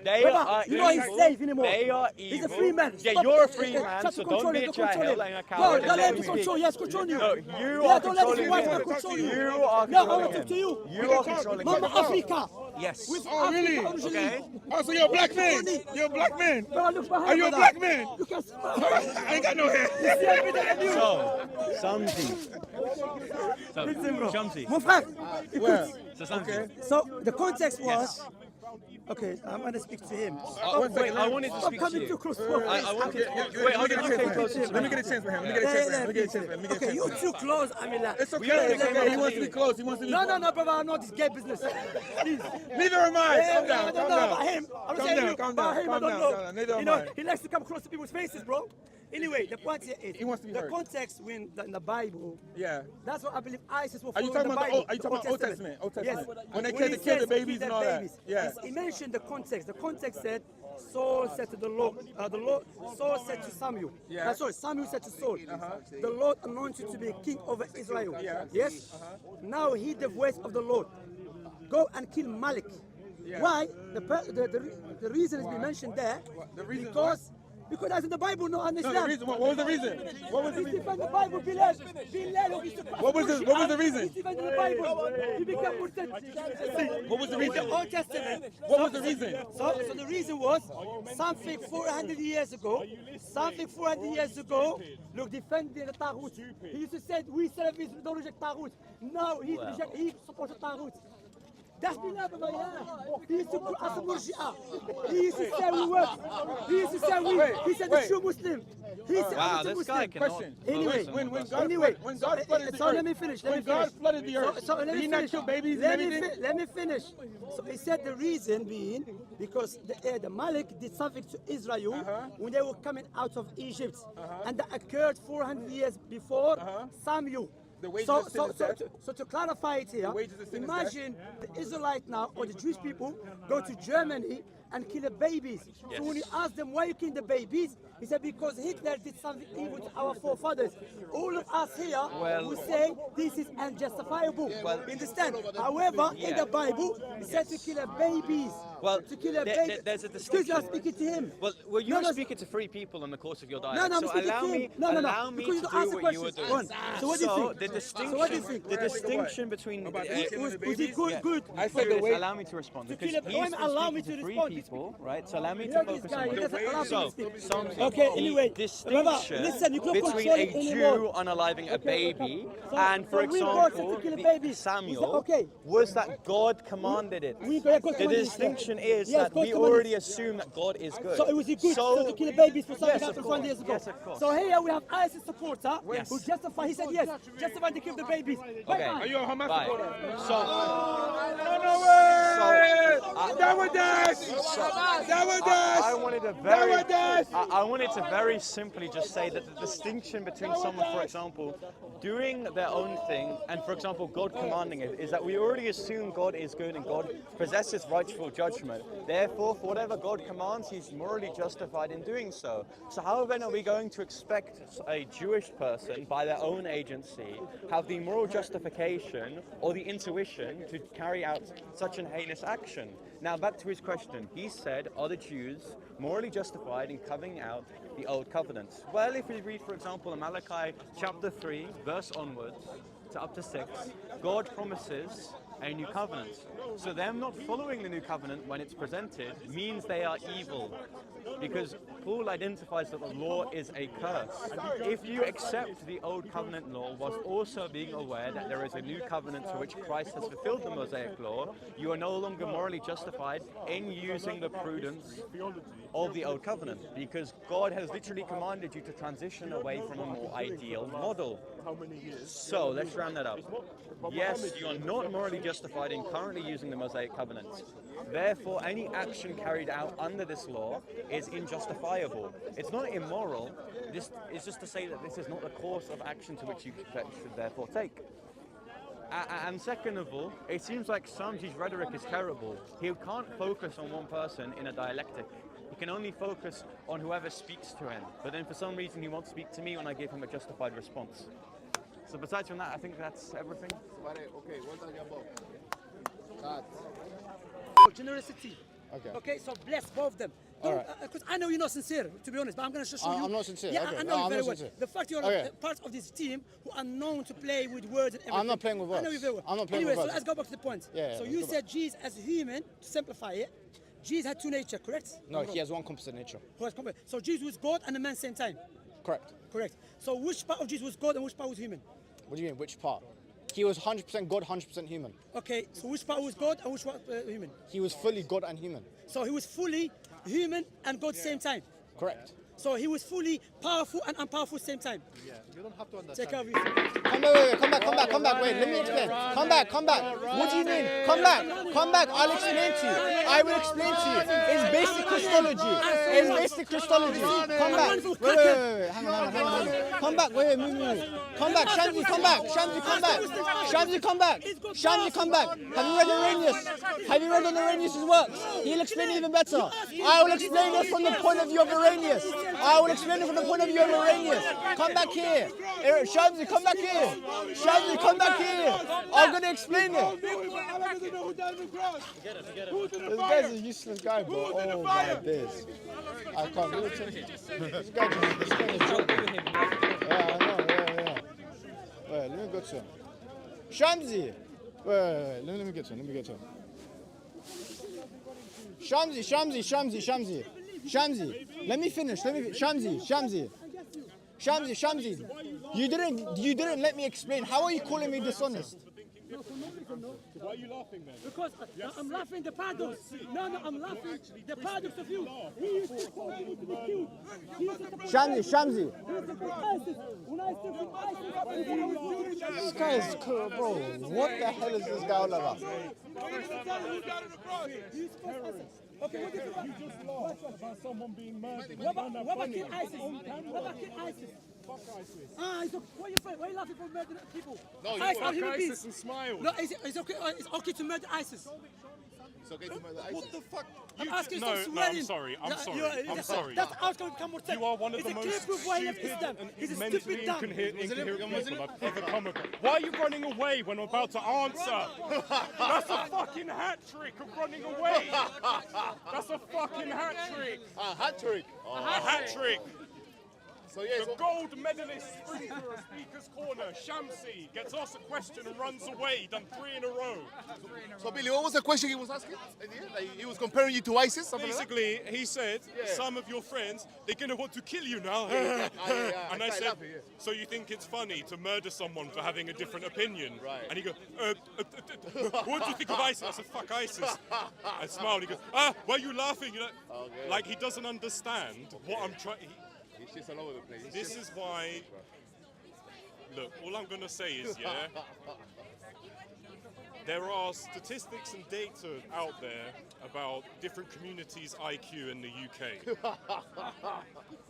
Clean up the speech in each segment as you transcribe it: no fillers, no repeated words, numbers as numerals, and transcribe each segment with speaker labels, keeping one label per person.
Speaker 1: They are
Speaker 2: you know he's
Speaker 1: evil.
Speaker 2: slave anymore.
Speaker 1: They are
Speaker 2: He's
Speaker 1: evil.
Speaker 2: a free man.
Speaker 1: Yeah,
Speaker 2: Stop
Speaker 1: you're a
Speaker 2: it.
Speaker 1: free man,
Speaker 2: Try to
Speaker 1: so
Speaker 2: control
Speaker 1: don't be
Speaker 2: him,
Speaker 1: a
Speaker 2: don't control
Speaker 1: child
Speaker 2: him.
Speaker 1: and a
Speaker 2: No,
Speaker 1: coward.
Speaker 2: don't
Speaker 1: and
Speaker 2: let
Speaker 1: let
Speaker 2: him
Speaker 1: me
Speaker 2: control
Speaker 1: speak.
Speaker 2: you. Yes, control you.
Speaker 1: No, you
Speaker 2: Yeah,
Speaker 1: are
Speaker 2: don't let his
Speaker 1: controlling
Speaker 2: wife
Speaker 1: him.
Speaker 2: control you.
Speaker 1: You are
Speaker 2: No, I
Speaker 1: controlling
Speaker 2: want to
Speaker 1: him.
Speaker 2: talk to you.
Speaker 1: You are controlling him.
Speaker 2: Mama Africa.
Speaker 1: Yes.
Speaker 2: With
Speaker 3: Oh, really?
Speaker 2: Africa originally.
Speaker 1: Okay.
Speaker 3: Oh, so you're a black man? You're a black man?
Speaker 2: Bro, look behind
Speaker 3: Are you a
Speaker 2: brother.
Speaker 3: black man?
Speaker 2: You can see my
Speaker 3: I ain't got no hair.
Speaker 2: You see I'm better than you.
Speaker 1: So, Samji. So,
Speaker 2: Listen, bro.
Speaker 1: Shamsi.
Speaker 2: Mon frère,
Speaker 3: Where?
Speaker 2: écoute.
Speaker 1: So, Samji.
Speaker 2: So the context was.
Speaker 1: Yes.
Speaker 2: Okay, I'm gonna speak to him.
Speaker 1: Wait, I wanted to
Speaker 2: Stop
Speaker 1: speak to
Speaker 2: coming
Speaker 1: you.
Speaker 2: too close.
Speaker 1: I wanted to. Wait,
Speaker 3: Let me get a chance
Speaker 1: close
Speaker 3: for him. Let me get a chance for him. Let me get a chance for him. Let me get a chance for him. Let me get a
Speaker 2: Okay,
Speaker 3: chance
Speaker 2: you
Speaker 3: for him.
Speaker 2: too close. I mean, like.
Speaker 3: It's okay.
Speaker 1: already
Speaker 3: It's
Speaker 1: came
Speaker 3: okay.
Speaker 1: out
Speaker 3: He wants to be
Speaker 1: today.
Speaker 3: close. He wants to be.
Speaker 2: No, brother, I'm not this gay business. Please.
Speaker 3: Neither am I. Calm down.
Speaker 2: I don't
Speaker 3: Calm
Speaker 2: know
Speaker 3: down.
Speaker 2: about him. I'm
Speaker 3: Calm
Speaker 2: not saying
Speaker 3: down,
Speaker 2: you.
Speaker 3: calm
Speaker 2: About
Speaker 3: down,
Speaker 2: him, I
Speaker 3: calm
Speaker 2: don't
Speaker 3: down,
Speaker 2: know.
Speaker 3: calm down. Neither
Speaker 2: You
Speaker 3: am
Speaker 2: know,
Speaker 3: I.
Speaker 2: he likes to come close to people's faces, bro. Anyway, the point here is
Speaker 3: He wants to be
Speaker 2: the
Speaker 3: heard.
Speaker 2: context when in the Bible.
Speaker 3: Yeah.
Speaker 2: That's what I believe ISIS will
Speaker 3: Are
Speaker 2: follow
Speaker 3: you talking
Speaker 2: in the
Speaker 3: about
Speaker 2: Bible.
Speaker 3: Are you talking about Old Testament? Old Testament.
Speaker 2: Yes.
Speaker 3: When they
Speaker 2: When
Speaker 3: came
Speaker 2: he
Speaker 3: to kill the
Speaker 2: says
Speaker 3: babies
Speaker 2: kill
Speaker 3: and
Speaker 2: the
Speaker 3: all that.
Speaker 2: babies,
Speaker 3: Yeah.
Speaker 2: he mentioned the context. The context said, Saul said to the Lord, Saul said to Samuel.
Speaker 3: Yeah.
Speaker 2: Sorry, Samuel said to Saul, the Lord anointed you to be king over Israel.
Speaker 3: Yeah.
Speaker 2: Yes. Now heed the voice of the Lord. Go and kill Malik.
Speaker 3: Yeah.
Speaker 2: Why? The reason has been mentioned there.
Speaker 3: The reason
Speaker 2: Because that's in the Bible, not in
Speaker 3: No,
Speaker 2: Islam.
Speaker 3: the reason. What was the reason? What was the
Speaker 2: He's
Speaker 3: reason?
Speaker 2: defending the Bible, Bilal.
Speaker 3: What was the reason?
Speaker 2: He's defending the Bible. He became Muslim.
Speaker 3: What was the
Speaker 2: In
Speaker 3: reason?
Speaker 2: the Old Testament.
Speaker 3: What was the reason?
Speaker 2: So the reason was something 400 years ago. Look, defending the Taghut. He used to say, we service, we don't reject Taghut. No, he supported Taghut. That's been happening, yeah. He used to put us a murji'ah. He used to say we work. He used to say he said the true Muslim. He said
Speaker 1: Wow,
Speaker 2: I'm a
Speaker 1: this
Speaker 2: Muslim.
Speaker 1: guy cannot.
Speaker 2: Question. Anyway,
Speaker 3: When God flooded the
Speaker 2: so
Speaker 3: earth.
Speaker 2: let me finish.
Speaker 3: When God flooded the earth,
Speaker 2: So let
Speaker 3: did
Speaker 2: me
Speaker 3: he not
Speaker 2: finish.
Speaker 3: kill babies and everything?
Speaker 2: Let me finish. So he said the reason being because the Malik did something to Israel when they were coming out of Egypt, and that occurred 400 years before Samuel.
Speaker 3: The wages
Speaker 2: So,
Speaker 3: of sin is death.
Speaker 2: so to clarify it here,
Speaker 3: wages of sin is
Speaker 2: imagine the Israelite now or the Jewish people go to Germany and kill the babies. So when you ask them why you kill the babies, he said because Hitler did something evil to our forefathers. All of us here will say this is unjustifiable. You understand? However, in the Bible, it said to kill the babies.
Speaker 1: Well,
Speaker 2: to kill a baby.
Speaker 1: there's a
Speaker 2: Excuse me, I'm
Speaker 1: distinction.
Speaker 2: speaking to him.
Speaker 1: Well, you were speaking to three people in the course of your dialogue.
Speaker 2: No, I'm
Speaker 1: so
Speaker 2: speaking
Speaker 1: allow
Speaker 2: to
Speaker 1: me,
Speaker 2: him. No.
Speaker 1: allow me
Speaker 2: Because
Speaker 1: to
Speaker 2: you don't
Speaker 1: do
Speaker 2: answer
Speaker 1: what you were
Speaker 2: questions.
Speaker 1: doing.
Speaker 2: Go on. So what do you think?
Speaker 1: The distinction,
Speaker 2: So what do you think?
Speaker 1: the distinction between
Speaker 3: About
Speaker 1: uh,
Speaker 3: killing the
Speaker 2: Was he
Speaker 3: babies?
Speaker 2: good? Good.
Speaker 3: I said the
Speaker 1: Julius,
Speaker 3: way.
Speaker 1: allow me to respond
Speaker 2: To
Speaker 1: because
Speaker 2: kill a-
Speaker 1: he's
Speaker 2: Wait, allow me
Speaker 1: speaking
Speaker 2: to
Speaker 1: to three
Speaker 2: respond.
Speaker 1: people, right? So allow me
Speaker 2: You
Speaker 1: to
Speaker 2: know this
Speaker 1: focus
Speaker 2: guy,
Speaker 1: on
Speaker 2: he
Speaker 1: one.
Speaker 2: doesn't allow me to
Speaker 1: So,
Speaker 2: speak.
Speaker 1: something.
Speaker 2: Okay, anyway.
Speaker 1: The distinction
Speaker 2: Listen, you can't
Speaker 1: between
Speaker 2: control
Speaker 1: a
Speaker 2: it
Speaker 1: Jew
Speaker 2: anymore.
Speaker 1: unaliving a baby
Speaker 2: So-
Speaker 1: and, for
Speaker 2: so we God said to
Speaker 1: example,
Speaker 2: kill a baby. Is that
Speaker 1: Samuel
Speaker 2: okay?
Speaker 1: was that God commanded it.
Speaker 2: God
Speaker 1: The
Speaker 2: commanded it.
Speaker 1: distinction is
Speaker 2: Yes,
Speaker 1: that
Speaker 2: God
Speaker 1: we
Speaker 2: commanded
Speaker 1: already
Speaker 2: it.
Speaker 1: assume that God is good.
Speaker 2: So it was a good to kill the babies for something
Speaker 1: Yes, of
Speaker 2: happened
Speaker 1: course.
Speaker 2: 1 years ago.
Speaker 1: Yes, of course.
Speaker 2: So here we have ISIS supporter
Speaker 1: Yes.
Speaker 2: who justified, he said yes, justified to kill the babies.
Speaker 1: Okay.
Speaker 3: Are you a Hamas
Speaker 1: Bye.
Speaker 3: supporter?
Speaker 1: So,
Speaker 3: No way! Dawah dash! Dawah dash!
Speaker 1: I wanted to
Speaker 3: Dawah dash!
Speaker 1: I wanted to very simply just say that the distinction between someone, for example, doing their own thing and, for example, God commanding it is that we already assume God is good and God possesses rightful judgment. Therefore, for whatever God commands, He's morally justified in doing so. So how then are we going to expect a Jewish person, by their own agency, have the moral justification or the intuition to carry out such an heinous action? Now, back to his question. He said, are the Jews morally justified in carrying out the Old Covenant? Well, if we read, for example, in Malachi chapter 3, verse onwards, to up to 6, God promises a new covenant. So them not following the new covenant when it's presented means they are evil, because Paul identifies that the law is a curse. If you accept the old covenant law whilst also being aware that there is a new covenant to which Christ has fulfilled the Mosaic law, you are no longer morally justified in using the prudence of the old covenant, because God has literally commanded you to transition away from a more ideal model. So let's round that up. Yes, you are not morally justified in currently using the Mosaic covenant. Therefore, any action carried out under this law is injustifiable. It's not immoral, it's just to say that this is not the course of action to which you should therefore take. And second of all, it seems like Samji's rhetoric is terrible. He can't focus on one person in a dialectic. He can only focus on whoever speaks to him. But then for some reason he won't speak to me when I give him a justified response. So besides from that, I think that's everything.
Speaker 4: Okay, what are you about?
Speaker 2: Generosity.
Speaker 4: Okay.
Speaker 2: Okay, so bless both of them.
Speaker 4: All
Speaker 2: Because I know you're not sincere, to be honest, but I'm going to show you.
Speaker 4: I'm not sincere,
Speaker 2: Yeah,
Speaker 4: okay.
Speaker 2: I
Speaker 4: No,
Speaker 2: know you
Speaker 4: I'm
Speaker 2: very
Speaker 4: not
Speaker 2: well.
Speaker 4: sincere.
Speaker 2: The fact you're
Speaker 4: Okay.
Speaker 2: part of this team who are known to play with words and everything.
Speaker 4: I'm not playing with
Speaker 2: I know
Speaker 4: words.
Speaker 2: you very well.
Speaker 4: I'm not playing
Speaker 2: anyway,
Speaker 4: with words.
Speaker 2: so let's go back to the point.
Speaker 4: Yeah,
Speaker 2: so
Speaker 4: let's
Speaker 2: you
Speaker 4: go
Speaker 2: said Jesus as human, to simplify it, Jesus had two nature, correct?
Speaker 4: No, he has one composite nature.
Speaker 2: So Jesus was God and a man same time.
Speaker 4: Correct.
Speaker 2: Correct. So which part of Jesus was God and which part was human?
Speaker 4: What do you mean, which part? He was 100% God, 100% human.
Speaker 2: Okay, so which part was God and which part human?
Speaker 4: He was fully God and human.
Speaker 2: So he was fully human and God same time.
Speaker 4: Correct.
Speaker 2: So he was fully powerful and unpowerful same time.
Speaker 5: Yeah, you don't have to understand.
Speaker 2: Take care of you.
Speaker 4: Come back. Wait, let me explain. Come back. What do you mean? Come back. I'll explain to you. I will explain to you. It's basic Christology. Come back. Wait. Hang on. Come back. Wait, move. Come back. Shamsi, come back. Shamsi, come back. Have you read Arrhenius? Have you read on Arrhenius' works? He'll explain it even better. I will explain it from the point of view of Arrhenius. Come back here. Shamsi, come back here. I'm going to explain it.
Speaker 3: How long does he know who died on the cross?
Speaker 4: This guy's a useless guy, bro. Oh my days. I can't do it. This guy's a joke. Yeah, I know. Wait, let me go to him. Shamsi! Wait, let me get to him. Shamsi, let me finish. Shamsi. You didn't let me explain. How are you calling me dishonest?
Speaker 3: Why are you laughing then?
Speaker 2: Because I'm laughing the paradox. No, I'm laughing the paradox of you. He used to call me to be killed. He used to support
Speaker 4: Shamsi.
Speaker 2: ISIS. When I stood for ISIS,
Speaker 4: This guy is cool, bro. What the hell is this guy all about?
Speaker 3: Who died on the cross?
Speaker 2: okay, what do you think about?
Speaker 3: You just laughed about someone being murdered.
Speaker 2: What about King ISIS? What about King ISIS?
Speaker 3: Fuck ISIS.
Speaker 2: It's okay. Why are you laughing for murdering people?
Speaker 5: No, you
Speaker 2: ISIS
Speaker 5: fuck
Speaker 2: are human beings.
Speaker 3: ISIS and smile.
Speaker 2: No, it's okay. It's okay to murder ISIS.
Speaker 5: It's okay to murder ISIS.
Speaker 3: What the fuck?
Speaker 2: I'm asking
Speaker 6: no,
Speaker 2: stop
Speaker 6: no, I'm
Speaker 2: swearing.
Speaker 6: sorry. I'm
Speaker 2: That's
Speaker 6: sorry.
Speaker 2: That's outcome become more
Speaker 6: You are one of
Speaker 2: it's
Speaker 6: the
Speaker 2: a clear
Speaker 6: most
Speaker 2: proof why he left
Speaker 6: stupid
Speaker 2: Islam.
Speaker 6: and
Speaker 2: He's a
Speaker 6: mentally
Speaker 2: stupid dumb.
Speaker 6: incoherent people I've ever come across. Why are you running away when I'm about to answer? That's a fucking hat trick of running away. That's a fucking hat trick.
Speaker 5: A hat trick.
Speaker 6: A hat trick.
Speaker 5: So yeah,
Speaker 6: The gold medalist sprinter of Speaker's Corner, Shamsi, gets asked a question and runs away, done 3 in a row.
Speaker 5: so Billy, what was the question he was asking? Like, he was comparing you to ISIS, something like
Speaker 6: Basically, he said, some of your friends, they're going to want to kill you now.
Speaker 5: yeah,
Speaker 6: And I
Speaker 5: I
Speaker 6: said,
Speaker 5: laugh, yeah.
Speaker 6: so you think it's funny to murder someone for having a different opinion?
Speaker 5: Right.
Speaker 6: And he goes, what do you think of ISIS? I said, fuck ISIS. I smiled. He goes, why are you laughing? You're like he doesn't understand what I'm trying.
Speaker 5: He's just all over the place.
Speaker 6: This is why. Look, all I'm gonna say is, there are statistics and data out there about different communities' IQ in the UK.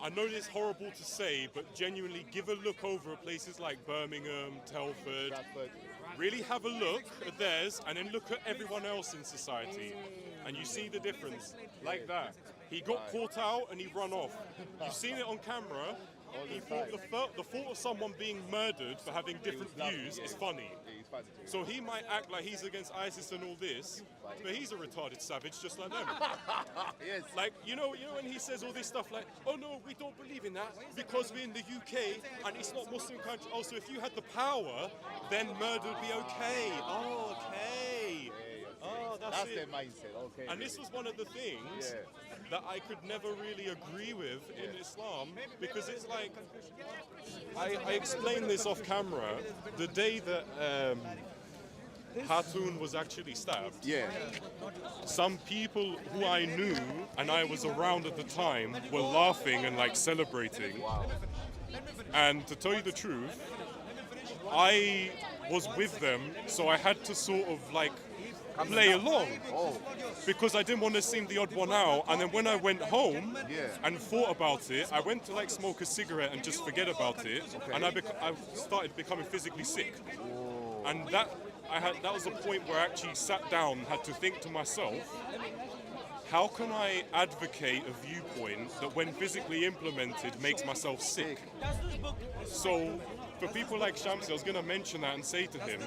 Speaker 6: I know it's horrible to say, but genuinely give a look over at places like Birmingham, Telford. Really have a look at theirs and then look at everyone else in society. And you see the difference, like that. He got caught out and he run off. You've seen it on camera. He thought the thought of someone being murdered for having different views is funny. So he might act like he's against ISIS and all this, but he's a retarded savage just like them.
Speaker 5: Yes.
Speaker 6: Like, you know when he says all this stuff like, oh no, we don't believe in that because we're in the UK and it's not Muslim country. Oh, so if you had the power, then murder would be okay. Oh, okay. Oh, that's
Speaker 5: the
Speaker 6: it.
Speaker 5: mindset. Okay.
Speaker 6: And this was one of the things that I could never really agree with in Islam, because it's like, I explained this off camera, the day that Hatun was actually stabbed, some people who I knew and I was around at the time were laughing and like celebrating. And to tell you the truth, I was with them, so I had to sort of like play along because I didn't want to seem the odd one out. And then when I went home and thought about it, I went to like smoke a cigarette and just forget about it, and I started becoming physically sick. And that was a point where I actually sat down and had to think to myself, how can I advocate a viewpoint that when physically implemented makes myself sick? So for people like Shamsi, I was going to mention that and say to him,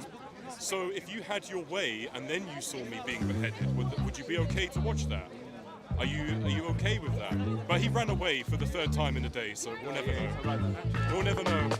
Speaker 6: so if you had your way and then you saw me being beheaded, would you be okay to watch that? Are you okay with that? But he ran away for the third time in a day, so we'll never know. We'll never know.